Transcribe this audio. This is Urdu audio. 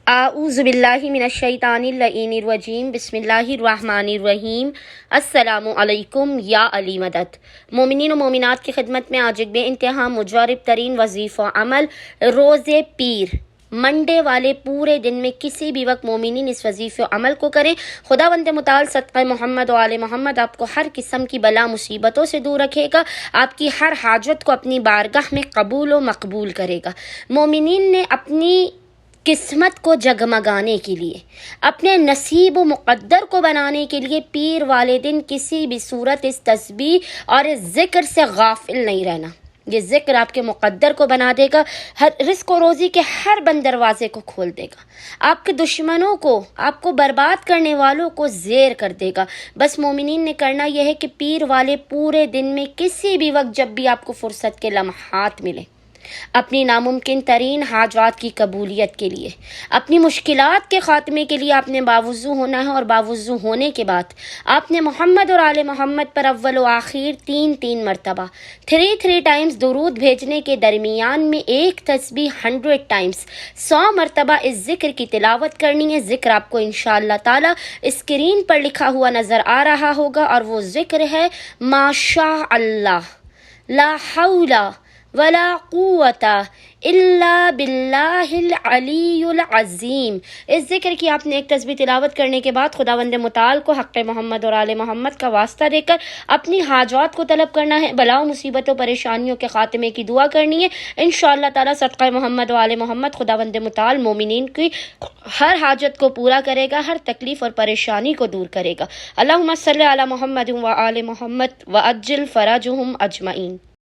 اعوذ باللہ من الشیطان اللعین الرجیم بسم اللہ الرحمن الرحیم السلام علیکم یا علی مدد۔ مومنین و مومنات کی خدمت میں آج ایک بے انتہا مجرب ترین وظیفہ عمل روز پیر منڈے والے پورے دن میں کسی بھی وقت مومنین اس وظیفے عمل کو کریں۔ خداوند متعال صدقہ محمد و آل محمد آپ کو ہر قسم کی بلا مصیبتوں سے دور رکھے گا، آپ کی ہر حاجت کو اپنی بارگاہ میں قبول و مقبول کرے گا۔ مومنین نے اپنی قسمت کو جگمگانے کے لیے، اپنے نصیب و مقدر کو بنانے کے لیے پیر والے دن کسی بھی صورت اس تسبیح اور اس ذکر سے غافل نہیں رہنا۔ یہ ذکر آپ کے مقدر کو بنا دے گا، رزق و روزی کے ہر بند دروازے کو کھول دے گا، آپ کے دشمنوں کو، آپ کو برباد کرنے والوں کو زیر کر دے گا۔ بس مومنین نے کرنا یہ ہے کہ پیر والے پورے دن میں کسی بھی وقت جب بھی آپ کو فرصت کے لمحات ملے، اپنی ناممکن ترین حاجات کی قبولیت کے لیے، اپنی مشکلات کے خاتمے کے لیے آپ نے باوضو ہونا ہے، اور باوضو ہونے کے بعد آپ نے محمد اور آل محمد پر اول و آخر 3 مرتبہ 3 ٹائمز درود بھیجنے کے درمیان میں ایک تسبیح 100 ٹائمز 100 مرتبہ اس ذکر کی تلاوت کرنی ہے۔ ذکر آپ کو انشاءاللہ تعالی اسکرین پر لکھا ہوا نظر آ رہا ہوگا، اور وہ ذکر ہے ما شاء اللہ لا حول ولا قوت الا باللہ العلی العظیم۔ اس ذکر کی آپ نے ایک تسبیح تلاوت کرنے کے بعد خداوند متعال کو حق محمد اور آل محمد کا واسطہ دے کر اپنی حاجات کو طلب کرنا ہے، بلاؤ مصیبتوں پریشانیوں کے خاتمے کی دعا کرنی ہے۔ انشاءاللہ تعالی صدقہ محمد و آل محمد خداوند متعال مومنین کی ہر حاجت کو پورا کرے گا، ہر تکلیف اور پریشانی کو دور کرے گا۔ اللہم صلی علی محمد و آل محمد وعجل فرجہم اجمعین۔